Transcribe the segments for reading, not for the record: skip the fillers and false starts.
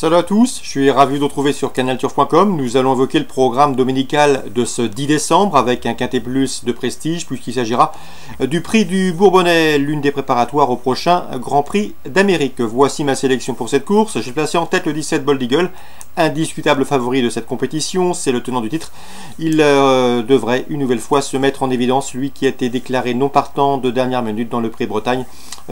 Salut à tous, je suis ravi de vous retrouver sur canalturf.com. Nous allons évoquer le programme dominical de ce 10 décembre avec un quintet plus de prestige puisqu'il s'agira du prix du Bourbonnais, l'une des préparatoires au prochain Grand Prix d'Amérique. Voici ma sélection pour cette course. J'ai placé en tête le 17 Bold Eagle, indiscutable favori de cette compétition, c'est le tenant du titre. Il devrait une nouvelle fois se mettre en évidence, lui qui a été déclaré non partant de dernière minute dans le Prix de Bretagne,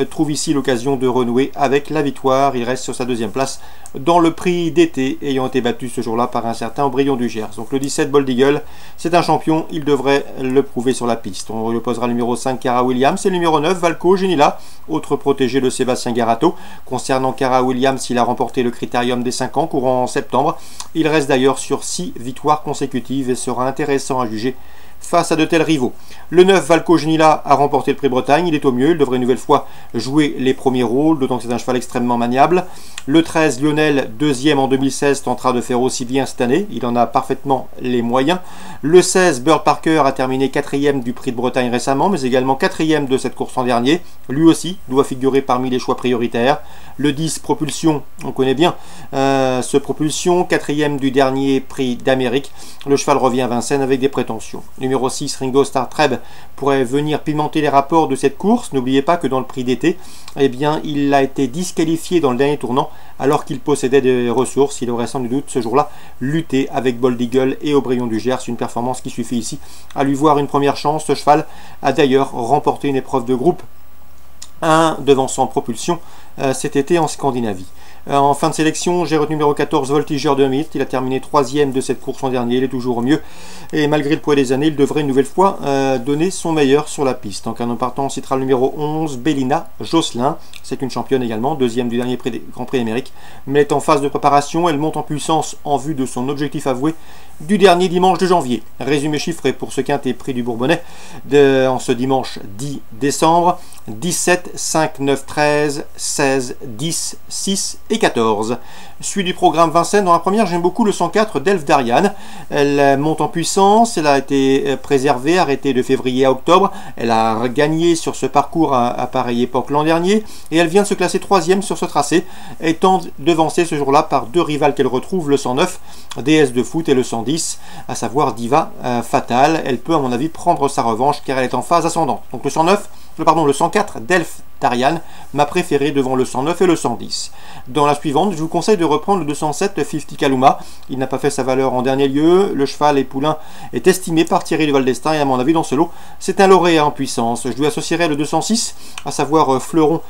trouve ici l'occasion de renouer avec la victoire. Il reste sur sa deuxième place dans le prix d'été, ayant été battu ce jour-là par un certain Aubryon du Gers. Donc le 17 Bold Eagle, c'est un champion, il devrait le prouver sur la piste. On lui opposera le numéro 5 Cara Williams et le numéro 9 Valco Genila, autre protégé de Sébastien Garato. Concernant Cara Williams, il a remporté le critérium des 5 ans courant en septembre. Il reste d'ailleurs sur 6 victoires consécutives et sera intéressant à juger face à de tels rivaux. Le 9 Valco Genila a remporté le Prix Bretagne, il est au mieux, il devrait une nouvelle fois jouer les premiers rôles, d'autant que c'est un cheval extrêmement maniable. Le 13 Lionel, deuxième en 2016, tentera de faire aussi bien cette année, il en a parfaitement les moyens. Le 16 Bird Parker a terminé 4e du Prix de Bretagne récemment, mais également 4e de cette course en dernier, lui aussi doit figurer parmi les choix prioritaires. Le 10 Propulsion, on connaît bien ce Propulsion, 4e du dernier Prix d'Amérique, le cheval revient à Vincennes avec des prétentions. Numéro 6, Ringo Star Treb pourrait venir pimenter les rapports de cette course. N'oubliez pas que dans le prix d'été, eh bien, il a été disqualifié dans le dernier tournant alors qu'il possédait des ressources. Il aurait sans doute ce jour-là lutté avec Bold Eagle et Aubryon du Gers. Une performance qui suffit ici à lui voir une première chance. Ce cheval a d'ailleurs remporté une épreuve de groupe 1 devançant Propulsion cet été en Scandinavie. En fin de sélection, j'ai retenu numéro 14 Voltigeur de Mythe. Il a terminé 3e de cette course en dernier, il est toujours au mieux. Et malgré le poids des années, il devrait une nouvelle fois donner son meilleur sur la piste. En canon partant, on citera le numéro 11 Bélina Josselin. C'est une championne également, 2e du dernier Grand Prix d'Amérique. Mais elle est en phase de préparation, elle monte en puissance en vue de son objectif avoué du dernier dimanche de janvier. Résumé chiffré pour ce quintet prix du Bourbonnais en ce dimanche 10 décembre. 17, 5, 9, 13, 16, 10, 6 et 14. Suite du programme Vincennes, dans la première, j'aime beaucoup le 104 d'Elf d'Ariane. Elle monte en puissance, elle a été préservée, arrêtée de février à octobre. Elle a gagné sur ce parcours à pareille époque l'an dernier et elle vient de se classer 3e sur ce tracé, étant devancée ce jour-là par deux rivales qu'elle retrouve, le 109 DS de foot et le 110, à savoir Diva Fatale. Elle peut à mon avis prendre sa revanche car elle est en phase ascendante. Donc le 104 d'Elf d'Ariane m'a préféré devant le 109 et le 110. Dans la suivante, je vous conseille de reprendre le 207 50 Kaluma. Il n'a pas fait sa valeur en dernier lieu. Le cheval et poulain est estimé par Thierry de Valdestin et à mon avis dans ce lot, c'est un lauréat en puissance. Je lui associerai le 206, à savoir Fleuron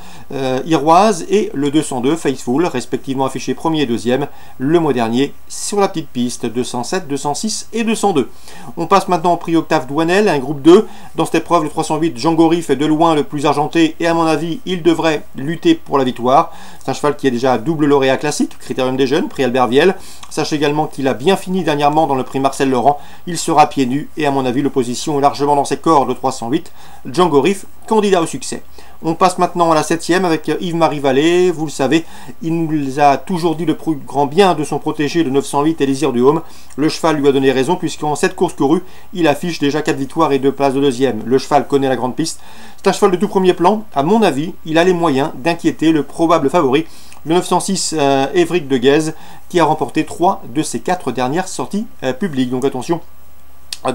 Iroise, et le 202 Faithful, respectivement affiché 1er et 2e le mois dernier sur la petite piste. 207, 206 et 202. On passe maintenant au prix Octave Douanel, un groupe 2. Dans cette épreuve, le 308 Django Riff est de loin le plus argenté et à mon avis il devrait lutter pour la victoire. C'est un cheval qui est déjà double lauréat classique, Critérium des Jeunes, prix Albert Viel. Sachez également qu'il a bien fini dernièrement dans le prix Marcel Laurent. Il sera pieds nus et à mon avis l'opposition est largement dans ses cordes. Le 308 Django Riff, candidat au succès. On passe maintenant à la 7e avec Yves-Marie Vallée. Vous le savez, il nous a toujours dit le plus grand bien de son protégé, le 908 Élysir du Haume. Le cheval lui a donné raison puisqu'en 7 courses courues, il affiche déjà 4 victoires et 2 places de deuxième. Le cheval connaît la grande piste. C'est un cheval de tout premier plan. À mon avis, il a les moyens d'inquiéter le probable favori, le 906 Évric de Guèze, qui a remporté 3 de ses 4 dernières sorties publiques. Donc attention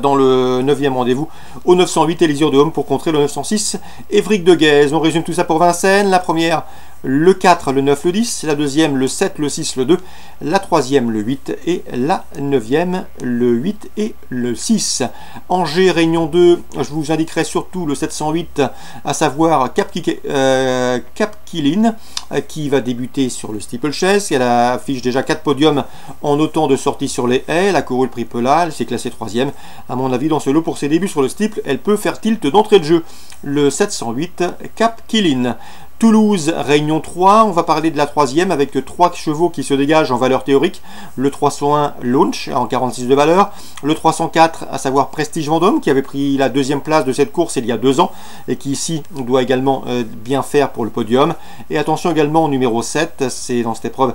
dans le 9e rendez-vous au 908 Élysir de Haume pour contrer le 906 Évric de Guèze. On résume tout ça pour Vincennes. La première, le 4, le 9, le 10, la deuxième, le 7, le 6, le 2, la troisième, le 8 et la 9e, le 8 et le 6. Angers, Réunion 2, je vous indiquerai surtout le 708, à savoir Cap Kilin, qui va débuter sur le steeplechase. Elle affiche déjà 4 podiums en autant de sorties sur les haies. Elle a couru le prix Pelat, elle s'est classée 3e. À mon avis, dans ce lot, pour ses débuts sur le steeple, elle peut faire tilt d'entrée de jeu. Le 708 Cap Kilin. Toulouse, Réunion 3, on va parler de la troisième avec 3 chevaux qui se dégagent en valeur théorique. Le 301 Launch en 46 de valeur, le 304 à savoir Prestige Vendôme qui avait pris la 2e place de cette course il y a 2 ans et qui ici doit également bien faire pour le podium. Et attention également au numéro 7, c'est dans cette épreuve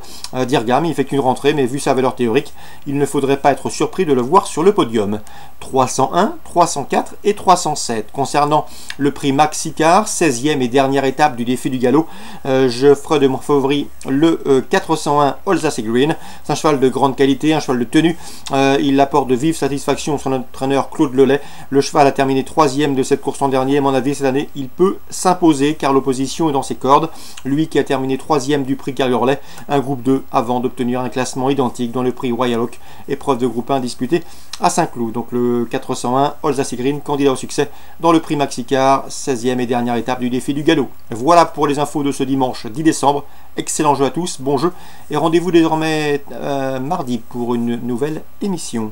d'Irgam, il fait qu'une rentrée mais vu sa valeur théorique, il ne faudrait pas être surpris de le voir sur le podium. 301, 304 et 307. Concernant le prix Max Sicard, 16e et dernière étape du défi du galop. Je ferai de mon favori le 401 Alsace Green. C'est un cheval de grande qualité, un cheval de tenue. Il apporte de vives satisfactions à son entraîneur Claude Lelay. Le cheval a terminé 3e de cette course en dernier. À mon avis, cette année, il peut s'imposer car l'opposition est dans ses cordes. Lui qui a terminé 3e du prix Carlorley, un groupe 2 avant d'obtenir un classement identique dans le prix Royal Oak, épreuve de groupe 1 disputée à Saint-Cloud. Donc le 401 Alsace Green, candidat au succès dans le prix Maxicar, 16e et dernière étape du défi du galop. Voilà pour les infos de ce dimanche 10 décembre. Excellent jeu à tous, bon jeu et rendez-vous désormais mardi pour une nouvelle émission.